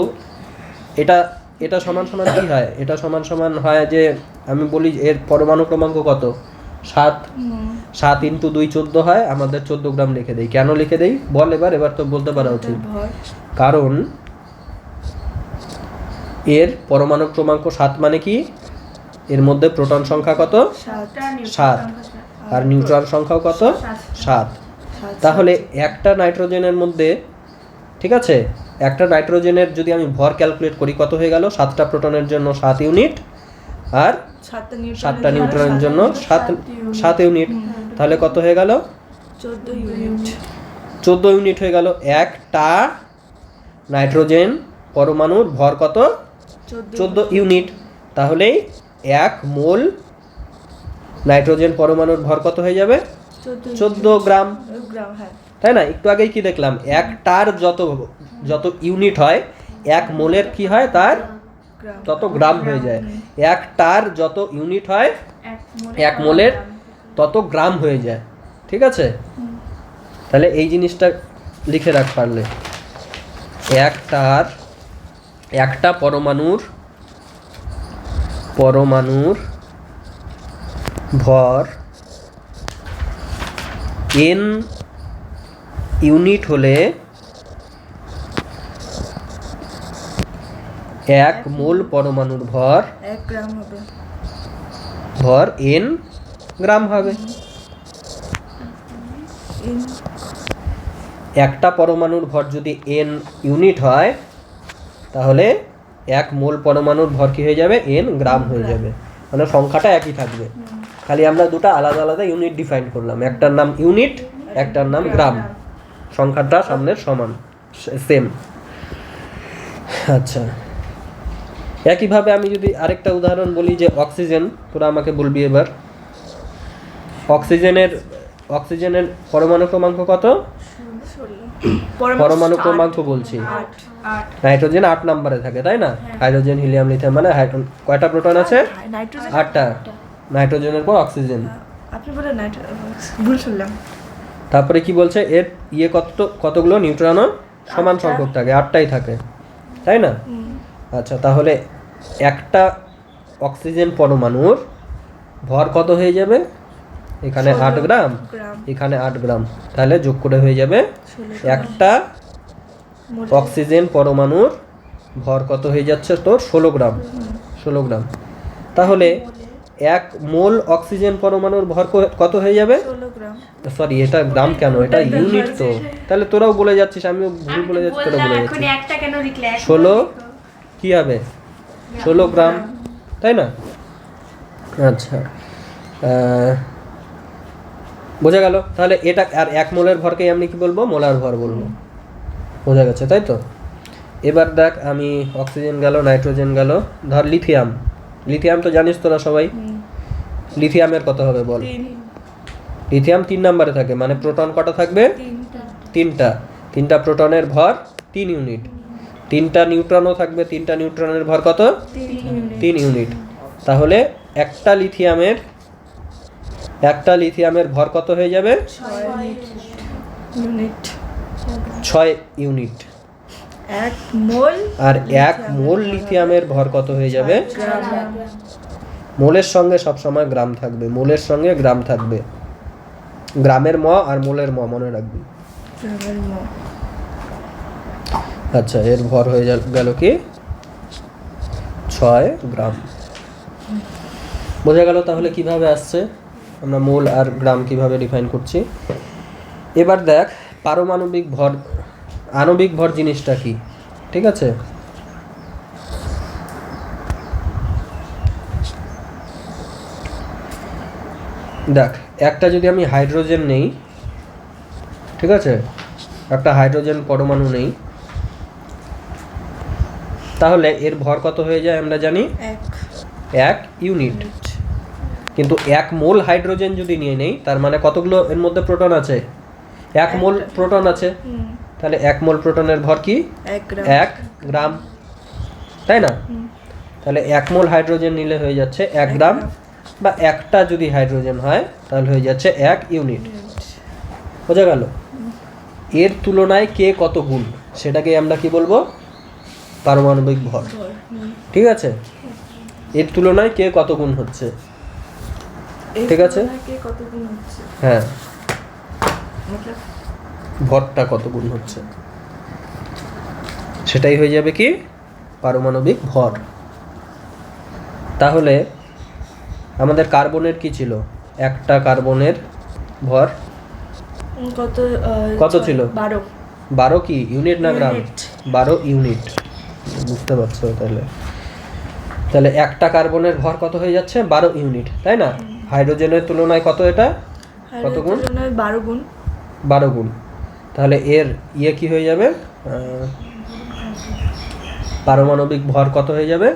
এটা সমান সমান কি হয়, এটা সমান সমান হয় যে আমি বলি এর পরমাণু ক্রমাঙ্ক কত 7, 7 × 2 14 হয়, আমাদের 14 গ্রাম লিখে দেই। কেন লিখে দেই বল, এবার তো বলতে পারা উচিত। কারণ এর পরমাণু ক্রমাঙ্ক 7 মানে কি এর মধ্যে প্রোটন সংখ্যা কত 7, আর নিউট্রন সংখ্যাও কত? 7। তাহলে একটা নাইট্রোজেনের মধ্যে, ঠিক আছে, একটা নাইট্রোজেনের যদি আমি ভর ক্যালকুলেট করি কত হয়ে গেল? 7টা প্রোটনের জন্য 7 ইউনিট আর 7টা নিউট্রনের জন্য 7 ইউনিট। তাহলে কত হয়ে গেল? 14 ইউনিট। 14 ইউনিট হয়ে গেল। একটা নাইট্রোজেন পরমাণুর ভর কত? 14 ইউনিট। তাহলেই 1 মোল নাইট্রোজেন পরমাণুর ভর কত হয়ে যাবে? 14 গ্রাম। হ্যাঁ। তাই না? একটু আগেই কি দেখলাম, একটার যত ইউনিট হয় 1 মোলের কি হয়? তার তত গ্রাম হয়ে যায়। একটার যত ইউনিট হয় 1 মোলের তত গ্রাম হয়ে যায়। ঠিক আছে? তাহলে এই জিনিসটা লিখে রাখ পারলে, একটা পরমাণুর ভর n ইউনিট হলে 1 মোল পরমাণুর ভর 1 গ্রাম হবে। n গ্রাম হবে। একটা পরমাণুর ভর যদি n ইউনিট হয় তাহলে 1 মোল পরমাণুর ভর কি হয়ে যাবে? n গ্রাম হয়ে যাবে। মানে সংখ্যাটা একই থাকবে, খালি আমরা দুটো আলাদা আলাদা ইউনিট ডিফাইন করলাম। একটার নাম ইউনিট, একটার নাম গ্রাম। সংখ্যাটা সামনের সমান, সেম। আচ্ছা, একইভাবে আমি যদি আরেকটা উদাহরণ বলি যে অক্সিজেন, তোরা আমাকে বলবি এবার অক্সিজেনের পরমাণু ক্রমাঙ্ক কত? পরমাণু ক্রমাঙ্ক বলছি, নাইট্রোজেন 8 নম্বরে থাকে, তাই না? হাইড্রোজেন, হিলিয়াম, লিথিয়াম, মানে কয়টা প্রোটন আছে? নাইট্রোজেন 8টা। নাইট্রোজেনের পর অক্সিজেন। আপনি বলে ভুল শুনলাম। তারপরে কি বলছে? এর কতগুলো নিউট্রনও সমান সংখ্যক থাকে, 8টাই থাকে, তাই না? আচ্ছা, তাহলে একটা অক্সিজেন পরমাণুর ভর কত হয়ে যাবে? এখানে 8 গ্রাম, এখানে 8 গ্রাম, তাহলে যোগ করে হয়ে যাবে একটা অক্সিজেন পরমাণুর ভর কত হয়ে যাচ্ছে তোর? 16 গ্রাম। 16 গ্রাম। তাহলে 1 মোল অক্সিজেন পরমাণুর ভর কত হয়ে যাবে? 16 গ্রাম। সরি, এটা গ্রাম কেন, এটা ইউনিট তো। তাহলে তোরাও বলে যাচ্ছিস, আমিও ভুল বলে যাচ্ছি, তোরা বলে যাচ্ছিস। 16 কি হবে? 16 গ্রাম, তাই না? আচ্ছা, বোঝা গেল। তাহলে এটা আর 1 মোলের ভরকে আমি কি বলবো? মোলার ভর বলবো। বোঝা গেছে, তাই তো? এবার দেখ, আমি অক্সিজেন গেল, নাইট্রোজেন গেল, ধর লিথিয়াম তো জানিস তোরা সবাই। লিথিয়ামের কত হবে বল? লিথিয়াম 3 নম্বরে থাকে, মানে প্রোটন কটা থাকবে? 3টা প্রোটনের ভর 3 ইউনিট। 3টা নিউট্রনও থাকবে, 3টা নিউট্রনের ভর কত? 3 ইউনিট। তাহলে একটা লিথিয়ামের ভর কত হয়ে যাবে? 6 ইউনিট। 1 মোল আর 1 মোল লিথিয়ামের ভর কত হয়ে যাবে? মোলের সঙ্গে সবসময় গ্রাম থাকবে, মোলের সঙ্গে গ্রাম থাকবে। গ্রামের ম আর মোলের ম মনে রাখবি। আচ্ছা, এর ভর হয়ে গেল কি? 6 গ্রাম। বোঝা গেল তাহলে কিভাবে আসছে, আমরা মোল আর গ্রাম কিভাবে ডিফাইন করছি। এবার দেখ পারমাণবিক ভর, আণবিক ভর জিনিসটা কি, ঠিক আছে? দেখ, একটা যদি আমি হাইড্রোজেন নেই, ঠিক আছে, একটা হাইড্রোজেন পরমাণু নেই, তাহলে এর ভর কত হয়ে যায় আমরা জানি? 1 ইউনিট। কিন্তু 1 মোল হাইড্রোজেন যদি নিয়ে নেই, তার মানে কতগুলো এর মধ্যে প্রোটন আছে? 1 মোল প্রোটন আছে। তাহলে 1 মোল প্রোটনের ভর কি? 1 গ্রাম, তাই না? তাহলে 1 মোল হাইড্রোজেন নিলে হয়ে যাচ্ছে 1 গ্রাম, বা একটা যদি হাইড্রোজেন হয় তাহলে হয়ে যাচ্ছে 1 ইউনিট। বোঝা গেল? এর তুলনায় কে কত গুণ, সেটাকে আমরা কি বলবো? পারমাণবিক ভর। ঠিক আছে? এর তুলনায় কে কত গুণ হচ্ছে, ঠিক আছে? হ্যাঁ, ভরটা কত গুণ হচ্ছে, সেটাই হয়ে যাবে কি? পারমাণবিক ভর। তাহলে আমাদের কার্বনের কি ছিল? একটা কার্বনের ভর কত কত ছিল? 12 12 কি ইউনিট না গ্রাম? ইউনিট। 12 ইউনিট। বুঝতে পারছো তাহলে? তাহলে একটা কার্বনের ভর কত হয়ে যাচ্ছে? 12 ইউনিট, তাই না? হাইড্রোজেনের তুলনায় কত এটা? কত গুণ? হাইড্রোজেনের 12 গুণ। 12 গুণ। তাহলে এর কি হয়ে যাবে? পারমাণবিক ভর কত হয়ে যাবে?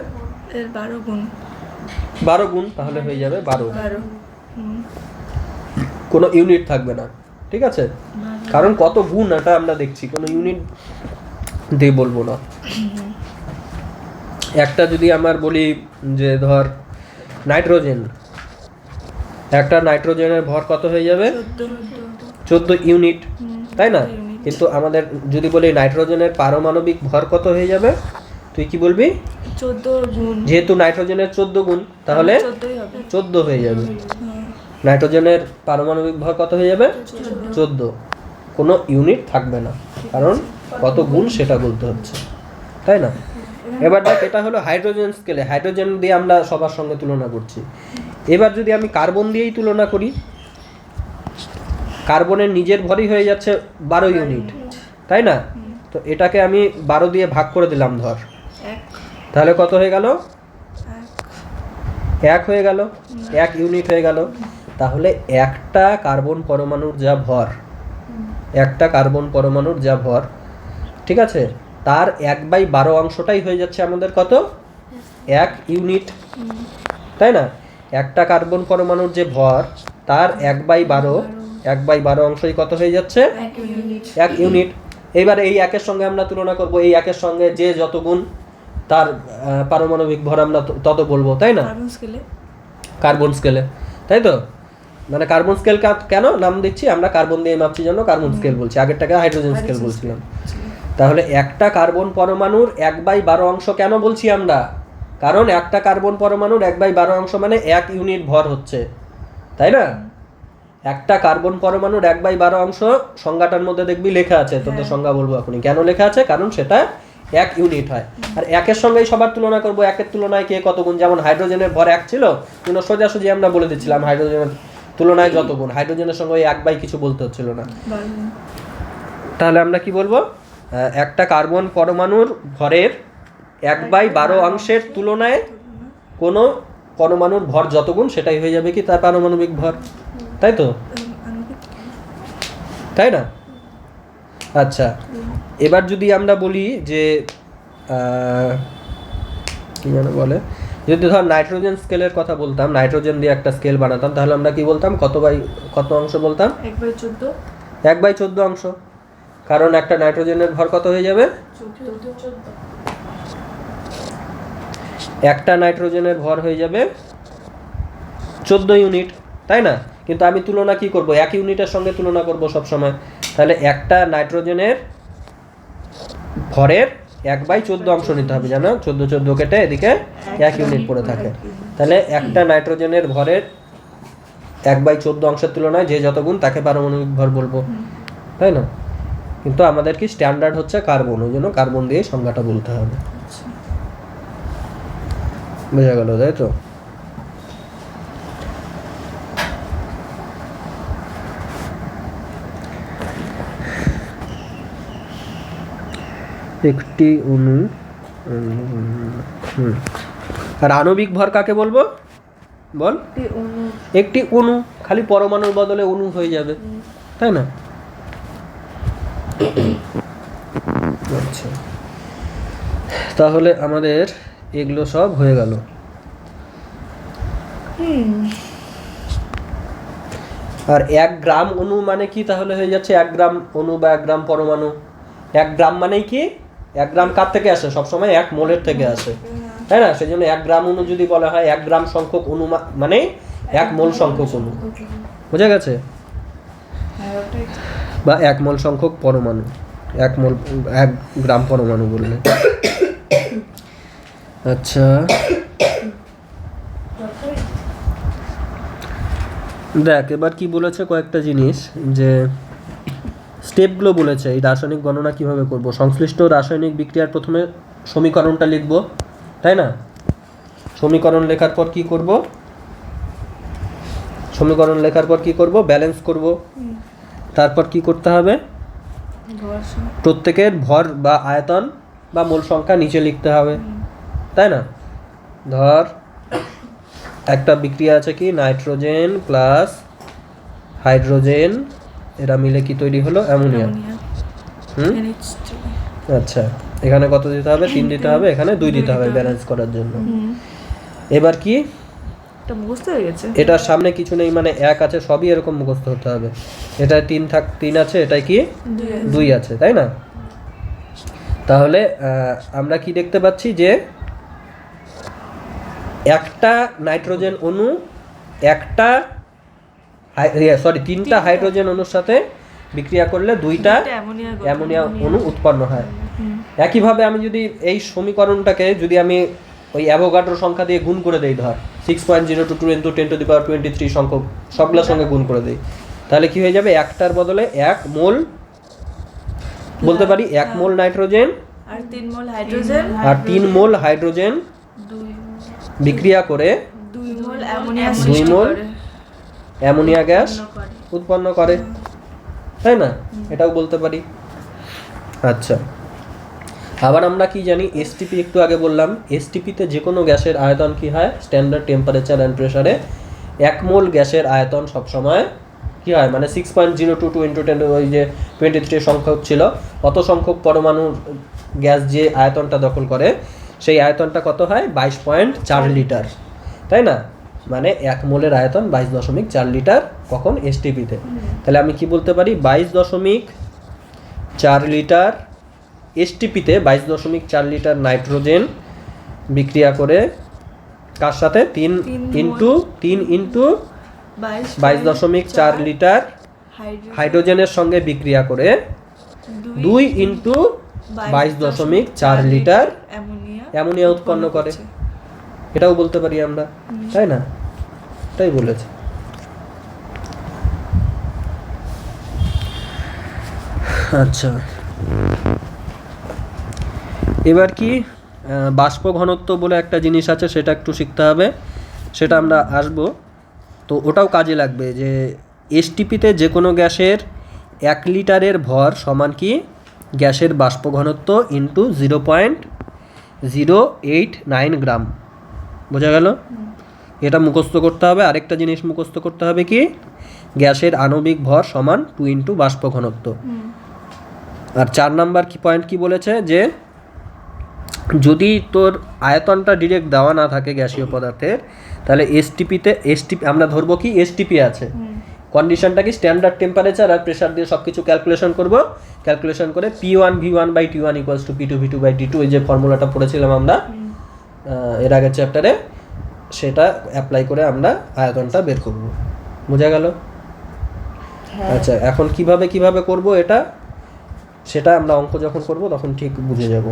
এর 12 গুণ। 12 গুণ, তাহলে হয়ে যাবে 12। 12 কোনো ইউনিট থাকবে না, ঠিক আছে? কারণ কত গুণ এটা আমরা দেখছি, কোনো ইউনিট দিয়ে বলবো না। একটা যদি আমার বলি যে ধর নাইট্রোজেন, একটা নাইট্রোজেনের ভর কত হয়ে যাবে? 14 ইউনিট, তাই না? কিন্তু আমাদের যদি বলি নাইট্রোজেনের পারমাণবিক ভর কত হয়ে যাবে, তুই কি বলবি? 14 গুণ। যেহেতু নাইট্রোজেনের 14 গুণ, তাহলে 14ই হবে। 14 হয়ে যাবে। নাইট্রোজেনের পারমাণবিক ভর কত হয়ে যাবে? 14। কোনো ইউনিট থাকবে না, কারণ কত গুণ সেটা বলতে হচ্ছে, তাই না? এবার দেখ, এটা হলো হাইড্রোজেন স্কেলে, হাইড্রোজেন দিয়ে আমরা সবার সঙ্গে তুলনা করছি। এবার যদি আমি কার্বন দিয়েই তুলনা করি, কার্বনের নিজের ভরই হয়ে যাচ্ছে 12 ইউনিট, তাই না? তো এটাকে আমি 12 দিয়ে ভাগ করে দিলাম ধর, 1 তাহলে কত হয়ে গেল? 1 হয়ে গেল, 1 ইউনিট হয়ে গেল। তাহলে একটা কার্বন পরমাণুর যা ভর, একটা কার্বন পরমাণুর যা ভর, ঠিক আছে, তার 1/12 অংশটাই হয়ে যাচ্ছে আমাদের কত? 1 ইউনিট, তাই না? একটা কার্বন পরমাণুর যে ভর, তার 1/12 অংশই কত হয়ে যাচ্ছে? 1 ইউনিট। 1 ইউনিট। এবার এই একের সঙ্গে আমরা তুলনা করব, এই একের সঙ্গে যে যত গুণ তার পারমাণবিক ভর আমরা তত বলবো, তাই না? কার্বন স্কেলে। কার্বন স্কেলে, তাই তো? মানে কার্বন স্কেল কেন নাম দিচ্ছি আমরা? কার্বন দিয়ে মাপছি জন্য কার্বন স্কেল বলছি, আগেরটাকে হাইড্রোজেন স্কেল বলছিলাম। তাহলে একটা কার্বন পরমাণুর 1/12 অংশ কেন বলছি আমরা? কারণ একটা কার্বন পরমাণুর 1/12 অংশ মানে 1 ইউনিট ভর হচ্ছে, তাই না? একটা কার্বন পরমাণুর 1/12 অংশ সংজ্ঞাটার মধ্যে দেখবি লেখা আছে, তোদের সংজ্ঞা বলবো এখনই কেন লেখা আছে, কারণ সেটা 1 ইউনিট হয়। আর একের সঙ্গেই সবার তুলনা করব, একের তুলনায় কে কত গুণ। যেমন হাইড্রোজেনের ভর 1 ছিল, কিন্তু সোজাসুজি আমরা বলে দিচ্ছিলাম হাইড্রোজেনের তুলনায় যত গুণ, হাইড্রোজেনের সঙ্গে ওই 1 কিছু বলতে হচ্ছিল না। তাহলে আমরা কি বলবো? একটা কার্বন পরমাণুর ভরের 1/12 অংশের তুলনায় কোনো পরমাণুর ভর যত গুণ, সেটাই হয়ে যাবে কি তার পারমাণবিক ভর, তাই তো? তাই না? আচ্ছা, এবার যদি আমরা বলি যে কি যেন বলে, যদি ধর নাইট্রোজেন স্কেলের কথা বলতাম, নাইট্রোজেন দিয়ে একটা স্কেল বানাতাম, তাহলে আমরা কি বলতাম? কত অংশ বলতাম? 1/14। 1/14 অংশ। কারণ একটা নাইট্রোজেনের ভর কত হয়ে যাবে? 14। একটা নাইট্রোজেনের ভর হয়ে যাবে 14 ইউনিট, তাই না? কিন্তু আমি তুলনা কি করব? 1 ইউনিটের সঙ্গে তুলনা করব সব সময়। তাহলে একটা নাইট্রোজেনের ভরের 1/14 অংশ নিতে হবে, জানো? 14 কেটে এদিকে 1 ইউনিট পড়ে থাকে। তাহলে একটা নাইট্রোজেনের ভরের 1/14 অংশের তুলনায় যে যত গুণ তাকে পারমাণবিক ভর বলবো, তাই না? কিন্তু আমাদের কি স্ট্যান্ডার্ড হচ্ছে কার্বন, ওই জন্য কার্বন দিয়ে সংজ্ঞাটা বলতে হবে। বোঝা গেল, তাই তো? একটি অণু, আর আণবিক ভর কাকে বলবো বল? একটি অণু, খালি পরমাণুর বদলে অণু হয়ে যাবে, তাই না? আচ্ছা, তাহলে আমাদের এগুলো সব হয়ে গেল। আর 1 গ্রাম অণু মানে কি? তাহলে হয়ে যাচ্ছে 1 গ্রাম অণু বা 1 গ্রাম পরমাণু। 1 গ্রাম মানেই কি? 1 গ্রাম কার থেকে আসে? সবসময় 1 মোলের থেকে আসে, তাই না? সেই জন্য 1 গ্রাম অণু যদি বলা হয়, 1 গ্রাম সংখ্যক অণু মানে 1 মোল সংখ্যক অণু। বোঝা গেছে? বা 1 মোল সংখ্যক পরমাণু, 1 গ্রাম পরমাণু বললে। আচ্ছা, দেখ এবার কি বলেছে কয়েকটা জিনিস, যে স্টেপগুলো বলেছে এই রাসায়নিক গণনা কিভাবে করব। সংশ্লিষ্ট রাসায়নিক বিক্রিয়ার প্রথমে সমীকরণটা লিখব, তাই না? সমীকরণ লেখার পর কি করব? সমীকরণ লেখার পর কি করব, ব্যালেন্স করব। তারপর কি করতে হবে, ভর সমান। প্রত্যেকের ভর বা আয়তন বা মোল সংখ্যা নিচে লিখতে হবে, তাই না? ধর একটা বিক্রিয়া আছে কি, নাইট্রোজেন প্লাস হাইড্রোজেন, এরা মিলে কি তৈরি হলো, অ্যামোনিয়া। হুম, NH3 আচ্ছা, এখানে কত দিতে হবে, 3 দিতে হবে, এখানে 2 দিতে হবে ব্যালেন্স করার জন্য। এবার কি, এটা মুখস্থ হয়ে গেছে। এটার সামনে কিছু নেই মানে 1 আছে, সবই এরকম মুখস্থ হতে হবে। এটা 3 আছে, এটাই কি 2 আছে, তাই না? তাহলে আমরা কি দেখতে পাচ্ছি যে একটা নাইট্রোজেন অণু তিনটা হাইড্রোজেন অণুর সাথে বিক্রিয়া করলে 2টা অ্যামোনিয়া অণু উৎপন্ন হয়। একইভাবে আমি যদি এই সমীকরণটাকে যদি আমি ওই অ্যাভোগাড্রো সংখ্যা দিয়ে গুণ করে দেই, ধর 6.022 × 10⁻23 সংখ্যক সবগুলোর সঙ্গে গুণ করে দেই, তাহলে কি হয়ে যাবে, একটার বদলে 1 মোল, বলতে পারি 1 মোল নাইট্রোজেন আর 3 মোল হাইড্রোজেন আর 3 মোল হাইড্রোজেন 2 বিক্রিয়া করে মোল অ্যামোনিয়া 2 মোল অ্যামোনিয়া গ্যাস উৎপন্ন করে, তাই না? এটাও বলতে পারি। আচ্ছা, আবার আমরা কি জানি, এসটিপি একটু আগে বললাম, এসটিপিতে যে কোনো গ্যাসের আয়তন কি হয়, স্ট্যান্ডার্ড টেম্পারেচার অ্যান্ড প্রেসারে 1 মোল গ্যাসের আয়তন সবসময় কি হয়, মানে 6.022 × 10 ওই যে 23 সংখ্যক ছিল, অত সংখ্যক পরমাণুর গ্যাস যে আয়তনটা দখল করে, সেই আয়তনটা কত হয়, 22.4 লিটার, তাই না? মানে 1 মোলের আয়তন 22.4 লিটার, কখন, এসটিপিতে। তাহলে আমি কি বলতে পারি, 22.4 লিটার এসটিপিতে 22.4 লিটার নাইট্রোজেন বিক্রিয়া করে কার সাথে, 3 ইন্টু 22.4 লিটার হাইড্রোজেনের সঙ্গে বিক্রিয়া করে 2 ইন্টু 22.4 লিটার অ্যামোনিয়া উৎপন্ন করে, এটাও বলতে পারি আমরা, তাই না? এটাই বলেছে। আচ্ছা, এবার কি বাষ্প ঘনত্ব বলে একটা জিনিস আছে, সেটা একটু শিখতে হবে, সেটা আমরা আসব। তো ওটাও কাজে লাগবে যে এসটিপিতে যে কোনো গ্যাসের 1 লিটারের ভর সমান কি, গ্যাসের বাষ্প ঘনত্ব ইন্টু 0.089 গ্রাম, বোঝা গেল? এটা মুখস্থ করতে হবে। আরেকটা জিনিস মুখস্থ করতে হবে কি, গ্যাসের আণবিক ভর সমান 2 ইন্টু বাষ্প ঘনত্ব। আর 4 নাম্বার কি পয়েন্ট কি বলেছে, যে যদি তোর আয়তনটা ডিরেক্ট দেওয়া না থাকে গ্যাসীয় পদার্থের, তাহলে এসটিপি আমরা ধরবো কি, এসটিপি আছে, কন্ডিশনটা কি, স্ট্যান্ডার্ড টেম্পারেচার আর প্রেসার দিয়ে সব কিছু ক্যালকুলেশন করব, ক্যালকুলেশন করে P1V1/T1 = P2V2/T2, এই যে ফর্মুলাটা পড়েছিলাম আমরা এর আগের চ্যাপ্টারে, সেটা অ্যাপ্লাই করে আমরা আয়তনটা বের করব, বোঝা গেল? আচ্ছা, এখন কিভাবে করব এটা, সেটা আমরা অঙ্ক যখন করব তখন ঠিক বুঝে যাব।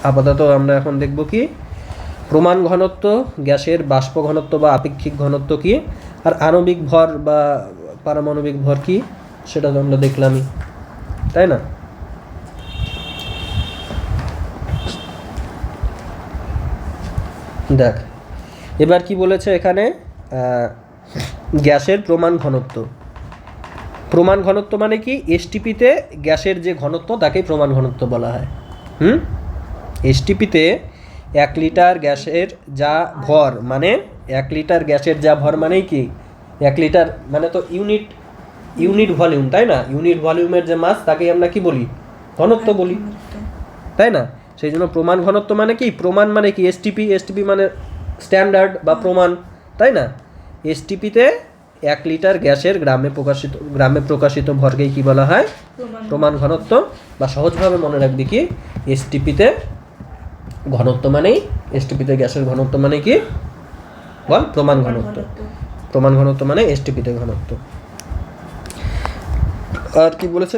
আপাতত আমরা এখন দেখব কি, প্রমাণ ঘনত্ব, গ্যাসের বাষ্প ঘনত্ব বা আপেক্ষিক ঘনত্ব কি, আর আণবিক ভর বা পারমাণবিক ভর কি, সেটা তো আমরা দেখলামই, তাই না? দেখ, এবার কি বলেছে এখানে, গ্যাসের প্রমাণ ঘনত্ব। প্রমাণ ঘনত্ব মানে কি, এসটিপিতে গ্যাসের যে ঘনত্ব তাকেই প্রমাণ ঘনত্ব বলা হয়। এসটিপিতে 1 লিটার গ্যাসের যা ভর, মানে 1 লিটার গ্যাসের যা ভর মানেই কি, 1 লিটার মানে তো ইউনিট ভলিউম, তাই না? ইউনিট ভলিউমের যে মাস তাকেই আমরা কি বলি, ঘনত্ব বলি, তাই না? সেই জন্য প্রমাণ ঘনত্ব মানে কি, প্রমাণ মানে কি, এসটিপি মানে স্ট্যান্ডার্ড বা প্রমাণ, তাই না? এসটিপিতে 1 লিটার গ্যাসের গ্রামে প্রকাশিত ভরকেই কি বলা হয়, প্রমাণ ঘনত্ব। বা সহজভাবে মনে রাখবি কি, এসটিপিতে ঘনত্ব মানেই, এসটিপিতে গ্যাসের ঘনত্ব মানে কি বল, প্রমাণ ঘনত্ব। প্রমাণ ঘনত্ব মানে এসটিপিতে ঘনত্ব। আর কি বলেছে,